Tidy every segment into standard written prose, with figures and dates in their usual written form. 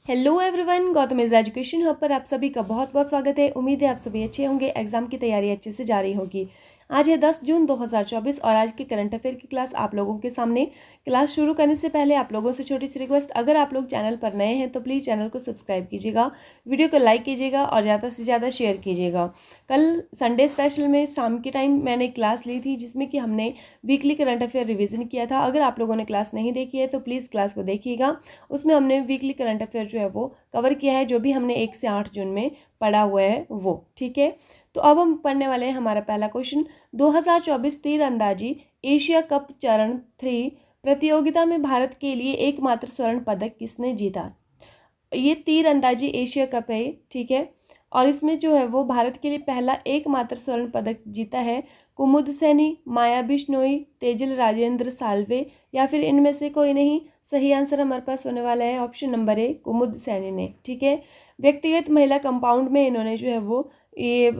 Hello everyone, Gautam is education hub पर आप सभी का बहुत बहुत स्वागत है। उम्मीद है आप सभी अच्छे होंगे, एग्जाम की तैयारी अच्छे से जारी होगी। आज है 10 जून 2024 और आज की करंट अफेयर की क्लास आप लोगों के सामने। क्लास शुरू करने से पहले आप लोगों से छोटी सी रिक्वेस्ट, अगर आप लोग चैनल पर नए हैं तो प्लीज़ चैनल को सब्सक्राइब कीजिएगा, वीडियो को लाइक कीजिएगा और ज़्यादा से ज़्यादा शेयर कीजिएगा। कल संडे स्पेशल में शाम के टाइम मैंने क्लास ली थी जिसमें कि हमने वीकली करंट अफेयर रिविज़न किया था। अगर आप लोगों ने क्लास नहीं देखी है तो प्लीज़ क्लास को देखिएगा। उसमें हमने वीकली करंट अफेयर जो है वो कवर किया है, जो भी हमने 1 से 8 जून में पढ़ा हुआ है वो। ठीक है, तो अब हम पढ़ने वाले हैं हमारा पहला क्वेश्चन। 2024 तीरंदाजी एशिया कप चरण 3 प्रतियोगिता में भारत के लिए एकमात्र स्वर्ण पदक किसने जीता? ये तीरंदाजी एशिया कप है, ठीक है, और इसमें जो है वो भारत के लिए पहला एकमात्र स्वर्ण पदक जीता है कुमुद सैनी, माया बिश्नोई, तेजल राजेंद्र साल्वे या फिर इनमें से कोई नहीं। सही आंसर हमारे पास होने वाला है ऑप्शन नंबर ए, कुमुद सैनी ने। ठीक है, व्यक्तिगत महिला कंपाउंड में इन्होंने जो है वो ये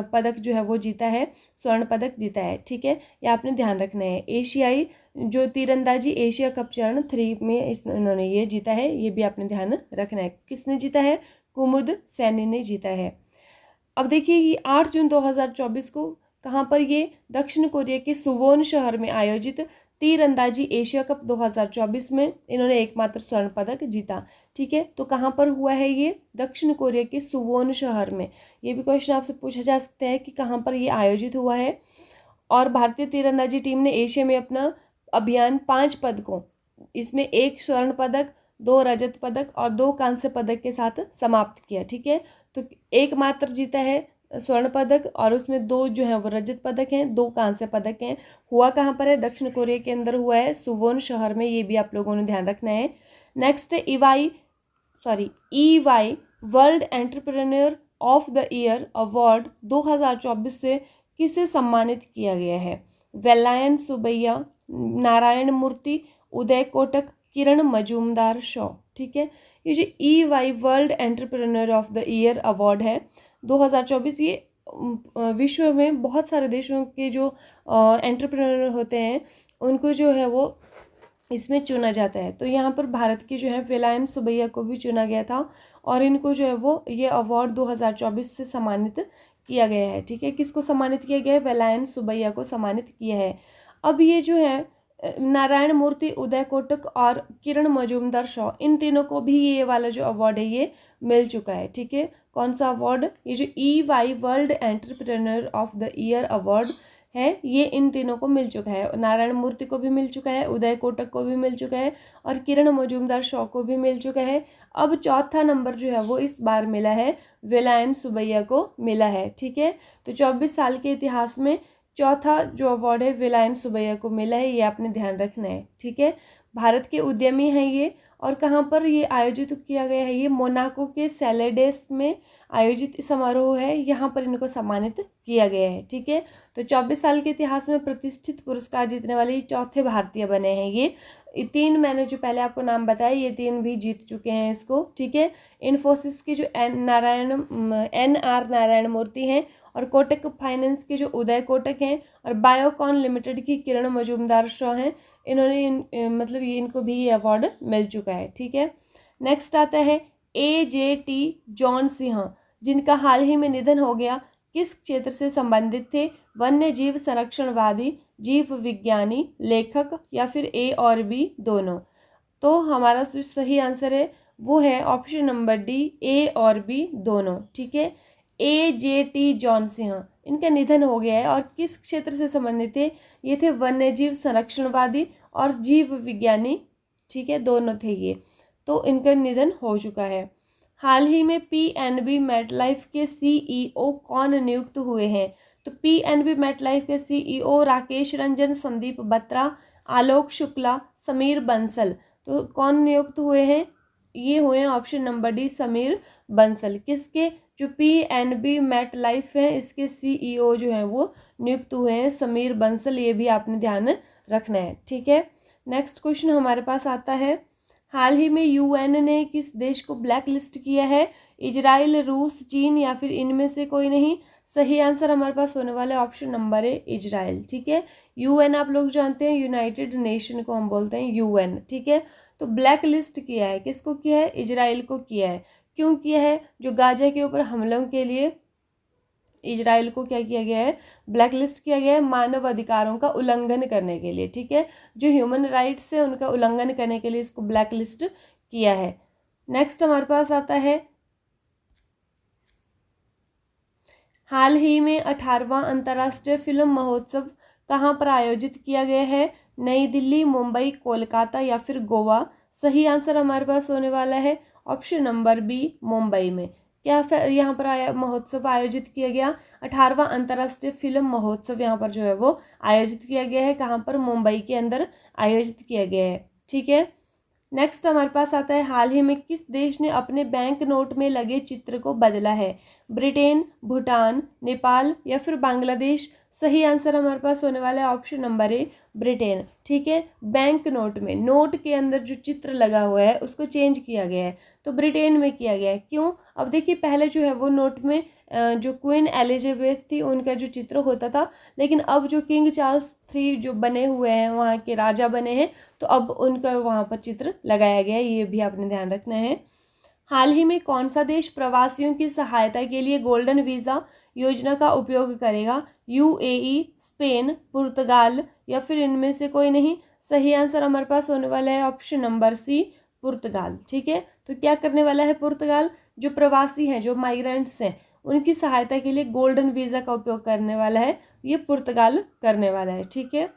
पदक जो है वो जीता है, स्वर्ण पदक जीता है। ठीक है, ये आपने ध्यान रखना है। एशियाई जो तीरंदाजी एशिया कप चरण 3 में इन्होंने ये जीता है, ये भी आपने ध्यान रखना है। किसने जीता है? कुमुद सैनी ने जीता है। अब देखिए, ये 8 जून 2024 को कहाँ पर, ये दक्षिण कोरिया के सुवोन शहर में आयोजित तीरंदाजी एशिया कप 2024 में इन्होंने एकमात्र स्वर्ण पदक जीता। ठीक है, तो कहाँ पर हुआ है ये? दक्षिण कोरिया के सुवोन शहर में। ये भी क्वेश्चन आपसे पूछा जा सकता है कि कहाँ पर ये आयोजित हुआ है। और भारतीय तीरंदाजी टीम ने एशिया में अपना अभियान 5 पदकों, इसमें 1 स्वर्ण पदक, 2 रजत पदक और 2 कांस्य पदक के साथ समाप्त किया। ठीक है, तो एकमात्र जीता है स्वर्ण पदक और उसमें 2 जो है वो रजत पदक हैं, 2 कांस्य पदक हैं। हुआ कहाँ पर है? दक्षिण कोरिया के अंदर हुआ है, सुवोन शहर में। ये भी आप लोगों ने ध्यान रखना है। Next, EY world entrepreneur of the year award 2024 से किसे सम्मानित किया गया है? वेलायन सुबैया, नारायण मूर्ति, उदय कोटक, किरण मजूमदार शॉ। ठीक है, ये जो EY world entrepreneur of the year award है 2024, ये विश्व में बहुत सारे देशों के जो एंटरप्रेन्योर होते हैं उनको जो है वो इसमें चुना जाता है। तो यहाँ पर भारत के जो है वेलायन सुबैया को भी चुना गया था और इनको जो है वो ये अवार्ड 2024 से सम्मानित किया गया है। ठीक है, किसको सम्मानित किया गया है? वेलायन सुबैया को सम्मानित किया है। अब ये जो है नारायण मूर्ति, उदय कोटक और किरण मजूमदार शॉ, इन तीनों को भी ये वाला जो अवार्ड है ये मिल चुका है। ठीक है, कौन सा अवार्ड? ये जो EY world entrepreneur of the year award है, ये इन तीनों को मिल चुका है। नारायण मूर्ति को भी मिल चुका है, उदय कोटक को भी मिल चुका है और किरण मजूमदार शॉ को भी मिल चुका है। अब चौथा नंबर जो है वो इस बार मिला है वेलायन सुबैया को मिला है। ठीक है, तो 24 साल के इतिहास में चौथा जो अवार्ड है वेलायन सुबैया को मिला है, ये आपने ध्यान रखना है। ठीक है, भारत के उद्यमी हैं ये। और कहाँ पर ये आयोजित किया गया है? ये मोनाको के सेलेडेस में आयोजित समारोह है, यहाँ पर इनको सम्मानित किया गया है। ठीक है, तो 24 साल के इतिहास में प्रतिष्ठित पुरस्कार जीतने वाले ये चौथे भारतीय बने हैं। ये 3 मैंने जो पहले आपको नाम बताया, ये 3 भी जीत चुके हैं इसको। ठीक है, इन्फोसिस की जो NR नारायण मूर्ति हैं और कोटक फाइनेंस के जो उदय कोटक हैं और बायोकॉन लिमिटेड की किरण मजूमदार शॉ हैं, इन्होंने मतलब ये इनको भी ये अवार्ड मिल चुका है। ठीक है, नेक्स्ट आता है AJT जॉन सिंह, जिनका हाल ही में निधन हो गया। किस क्षेत्र से संबंधित थे? वन्य जीव संरक्षणवादी, जीव विज्ञानी, लेखक या फिर A और B दोनों? तो हमारा जो सही आंसर है वो है ऑप्शन नंबर D, A और B दोनों। ठीक है, AJT जॉन सिंह, इनका निधन हो गया है और किस क्षेत्र से संबंधित थे? ये थे वन्यजीव संरक्षणवादी और जीव विज्ञानी। ठीक है, दोनों थे ये, तो इनका निधन हो चुका है। हाल ही में PNB मेटलाइफ के CEO कौन नियुक्त हुए हैं? तो PNB मेटलाइफ के CEO राकेश रंजन, संदीप बत्रा, आलोक शुक्ला, समीर बंसल। तो कौन नियुक्त हुए हैं? ये हुए हैं option number D, Sameer Bansal. किसके? जो PNB मेटलाइफ है इसके CEO जो हैं वो नियुक्त हुए हैं समीर बंसल, ये भी आपने ध्यान रखना है। ठीक है, नेक्स्ट क्वेश्चन हमारे पास आता है, हाल ही में UN ने किस देश को ब्लैक लिस्ट किया है? इजराइल, रूस, चीन या फिर इनमें से कोई नहीं। सही आंसर हमारे पास होने वाला है ऑप्शन नंबर ए, इजराइल। ठीक है, UN आप लोग जानते हैं यूनाइटेड नेशन को हम बोलते हैं UN। ठीक है, तो ब्लैक लिस्ट किया है। किसको किया है? इजराइल को किया है। क्यों किया है? जो गाजा के ऊपर हमलों के लिए इजराइल को क्या किया गया है? ब्लैक लिस्ट किया गया है, मानव अधिकारों का उल्लंघन करने के लिए। ठीक है, जो ह्यूमन राइट्स है उनका उल्लंघन करने के लिए इसको ब्लैक लिस्ट किया है। नेक्स्ट हमारे पास आता है, हाल ही में 18वां अंतर्राष्ट्रीय फिल्म महोत्सव कहाँ पर आयोजित किया गया है? नई दिल्ली, मुंबई, कोलकाता या फिर गोवा? सही आंसर हमारे पास होने वाला है ऑप्शन नंबर बी, मुंबई में। क्या यहाँ पर महोत्सव आयोजित किया गया? 18वां अंतर्राष्ट्रीय फिल्म महोत्सव यहाँ पर जो है वो आयोजित किया गया है। कहाँ पर? मुंबई के अंदर आयोजित किया गया है। ठीक है, नेक्स्ट हमारे पास आता है, हाल ही में किस देश ने अपने बैंक नोट में लगे चित्र को बदला है? ब्रिटेन, भूटान, नेपाल या फिर बांग्लादेश? सही आंसर हमारे पास होने वाला है ऑप्शन नंबर ए, ब्रिटेन। ठीक है, बैंक नोट में नोट के अंदर जो चित्र लगा हुआ है उसको चेंज किया गया है, तो ब्रिटेन में किया गया है। क्यों? अब देखिए, पहले जो है वो नोट में जो क्वीन एलिजाबेथ थी उनका जो चित्र होता था, लेकिन अब जो किंग चार्ल्स 3 जो बने हुए हैं, वहाँ के राजा बने हैं, तो अब उनका वहाँ पर चित्र लगाया गया है। ये भी आपने ध्यान रखना है। हाल ही में कौन सा देश प्रवासियों की सहायता के लिए गोल्डन वीज़ा योजना का उपयोग करेगा? यूएई, स्पेन, पुर्तगाल या फिर इनमें से कोई नहीं? सही आंसर हमारे पास होने वाला है ऑप्शन नंबर सी, पुर्तगाल। ठीक है, तो क्या करने वाला है पुर्तगाल? जो प्रवासी हैं, जो माइग्रेंट्स हैं, उनकी सहायता के लिए गोल्डन वीज़ा का उपयोग करने वाला है, ये पुर्तगाल करने वाला है। ठीक है,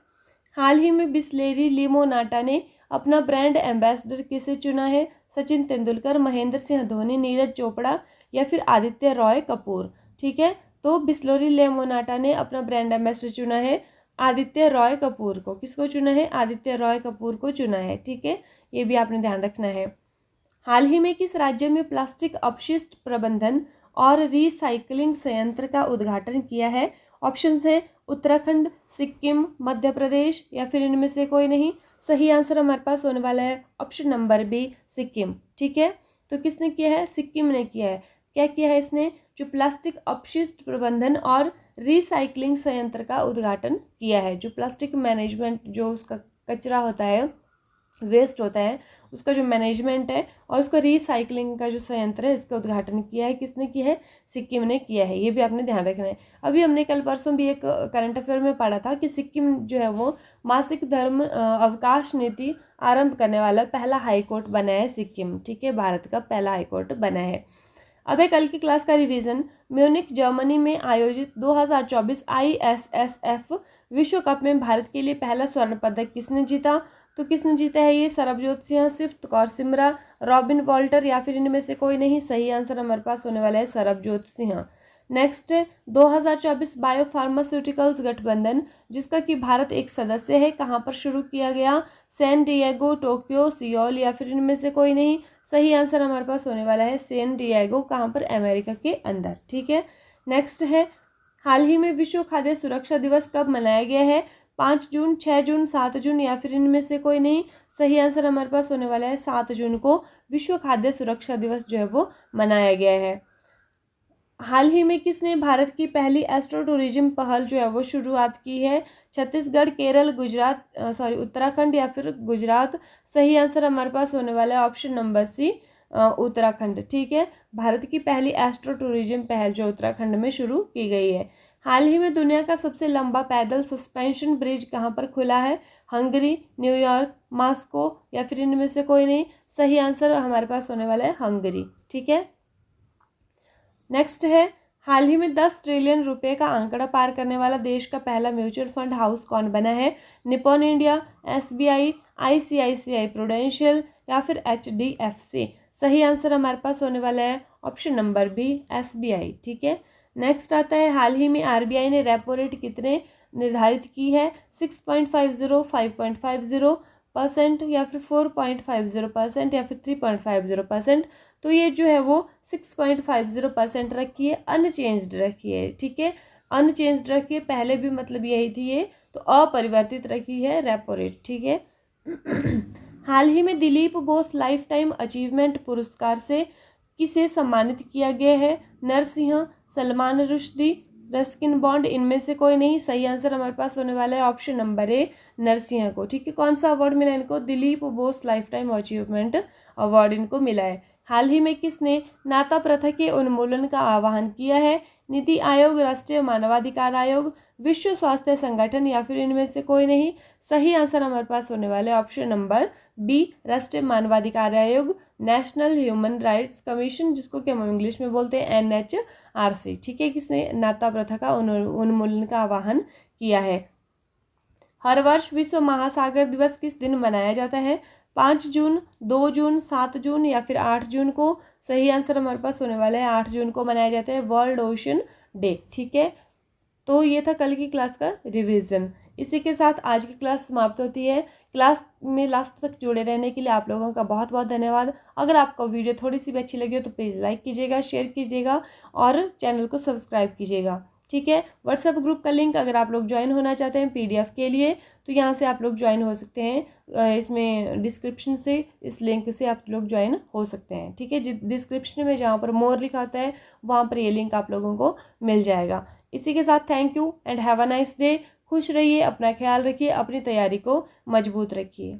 हाल ही में बिस्लेरी लिमोनाटा ने अपना ब्रांड एम्बेसडर किसे चुना है? सचिन तेंदुलकर, महेंद्र सिंह धोनी, नीरज चोपड़ा या फिर आदित्य रॉय कपूर? ठीक है, तो बिस्लेरी लिमोनाटा ने अपना ब्रांड एम्बेसडर चुना है आदित्य रॉय कपूर को। किसको चुना है? आदित्य रॉय कपूर को चुना है। ठीक है, ये भी आपने ध्यान रखना है। हाल ही में किस राज्य में प्लास्टिक अपशिष्ट प्रबंधन और रिसाइकलिंग संयंत्र का उद्घाटन किया है? ऑप्शंस हैं उत्तराखंड, सिक्किम, मध्य प्रदेश या फिर इनमें से कोई नहीं? सही आंसर हमारे पास होने वाला है ऑप्शन नंबर बी, सिक्किम। ठीक है, तो किसने किया है? सिक्किम ने किया है। क्या किया है इसने? जो प्लास्टिक अपशिष्ट प्रबंधन और रिसाइकलिंग संयंत्र का उद्घाटन किया है। जो प्लास्टिक मैनेजमेंट, जो उसका कचरा होता है, वेस्ट होता है, उसका जो मैनेजमेंट है और उसका रिसाइकलिंग का जो संयंत्र है, इसका उद्घाटन किया है। किसने किया है? सिक्किम ने किया है। ये भी आपने ध्यान रखना है। अभी हमने कल परसों भी एक करंट अफेयर में पढ़ा था कि सिक्किम जो है वो मासिक धर्म अवकाश नीति आरंभ करने वाला पहला हाईकोर्ट बना है सिक्किम। ठीक है, भारत का पहला हाईकोर्ट बना है। अब है कल की क्लास का रिवीजन। म्यूनिक जर्मनी में आयोजित 2024 ISSF विश्व कप में भारत के लिए पहला स्वर्ण पदक किसने जीता? तो किसने जीता है ये? सरबजोत सिंह, सिफ्त कौर सिमरा, रॉबिन वॉल्टर या फिर इनमें से कोई नहीं? सही आंसर हमारे पास होने वाला है सरबजोत सिंह। नेक्स्ट है 2024 बायो फार्मास्यूटिकल्स गठबंधन, जिसका कि भारत एक सदस्य है, कहाँ पर शुरू किया गया? सैन डिएगो, टोक्यो, सियोल या फिर इनमें से कोई नहीं? सही आंसर हमारे पास होने वाला है सैन डिएगो। कहाँ पर? अमेरिका के अंदर। ठीक है, नेक्स्ट है हाल ही में विश्व खाद्य सुरक्षा दिवस कब मनाया गया है? 5 जून, 6 जून, 7 जून या फिर इनमें से कोई नहीं? सही आंसर हमारे पास होने वाला है 7 जून को विश्व खाद्य सुरक्षा दिवस जो है वो मनाया गया है। हाल ही में किसने भारत की पहली एस्ट्रो टूरिज्म पहल जो है वो शुरुआत की है? छत्तीसगढ़, केरल, गुजरात, उत्तराखंड या फिर गुजरात? सही आंसर हमारे पास होने वाला है ऑप्शन नंबर सी, उत्तराखंड। ठीक है, भारत की पहली एस्ट्रो टूरिज्म पहल जो उत्तराखंड में शुरू की गई है। हाल ही में दुनिया का सबसे लंबा पैदल सस्पेंशन ब्रिज कहाँ पर खुला है? हंगरी, न्यूयॉर्क, मॉस्को या फिर इनमें से कोई नहीं? सही आंसर हमारे पास होने वाला है हंगरी। ठीक है, नेक्स्ट है हाल ही में 10 ट्रिलियन रुपए का आंकड़ा पार करने वाला देश का पहला म्यूचुअल फंड हाउस कौन बना है? Nippon India, SBI, ICICI prudential या फिर HDFC? सही आंसर हमारे पास होने वाला है ऑप्शन नंबर बी, SBI। ठीक है, नेक्स्ट आता है हाल ही में RBI ने रेपो रेट कितने निर्धारित की है? 6.50, 5.50% या फिर 4.50% या फिर 3.50%? तो ये जो है वो 6.50% रखी है, अनचेंज्ड रखी है। ठीक है, अनचेंज्ड रखी है, पहले भी मतलब यही थी ये, तो अपरिवर्तित रखी है रेपो रेट। ठीक है, हाल ही में Dilip Bose life time achievement पुरस्कार से किसे सम्मानित किया गया है? नरसिंह, सलमान रुश्दी, रस्किन बॉन्ड, इनमें से कोई नहीं। सही आंसर हमारे पास होने वाला है ऑप्शन नंबर ए, नरसिंह को। ठीक है, कौन सा अवार्ड मिला इनको? Dilip Bose life time achievement award इनको मिला है। हाल ही में किसने नाता प्रथा के उन्मूलन का आह्वान किया है? नीति आयोग, राष्ट्रीय मानवाधिकार आयोग, विश्व स्वास्थ्य संगठन या फिर इनमें से कोई नहीं। सही आंसर हमारे पास होने वाले ऑप्शन नंबर बी, राष्ट्रीय मानवाधिकार आयोग, नेशनल ह्यूमन राइट्स कमीशन, जिसको कि हम इंग्लिश में बोलते हैं NHRC। ठीक है, किसने नाता प्रथा का उन्मूलन का आह्वान किया है। हर वर्ष विश्व महासागर दिवस किस दिन मनाया जाता है? 5 जून, 2 जून, 7 जून या फिर 8 जून को। सही आंसर हमारे पास होने वाला है 8 जून को मनाया जाता है, वर्ल्ड ओशन डे। ठीक है, तो ये था कल की क्लास का रिवीजन। इसी के साथ आज की क्लास समाप्त होती है। क्लास में लास्ट तक जुड़े रहने के लिए आप लोगों का बहुत बहुत धन्यवाद। अगर आपको वीडियो थोड़ी सी भी अच्छी लगी हो तो प्लीज़ लाइक कीजिएगा, शेयर कीजिएगा और चैनल को सब्सक्राइब कीजिएगा। ठीक है, व्हाट्सएप ग्रुप का लिंक अगर आप लोग ज्वाइन होना चाहते हैं PDF के लिए तो यहाँ से आप लोग ज्वाइन हो सकते हैं। इसमें डिस्क्रिप्शन से, इस लिंक से आप लोग ज्वाइन हो सकते हैं। ठीक है, डिस्क्रिप्शन में जहाँ पर मोर लिखा होता है वहाँ पर ये लिंक आप लोगों को मिल जाएगा। इसी के साथ thank you and have a nice day. खुश रहिए, अपना ख्याल रखिए, अपनी तैयारी को मजबूत रखिए।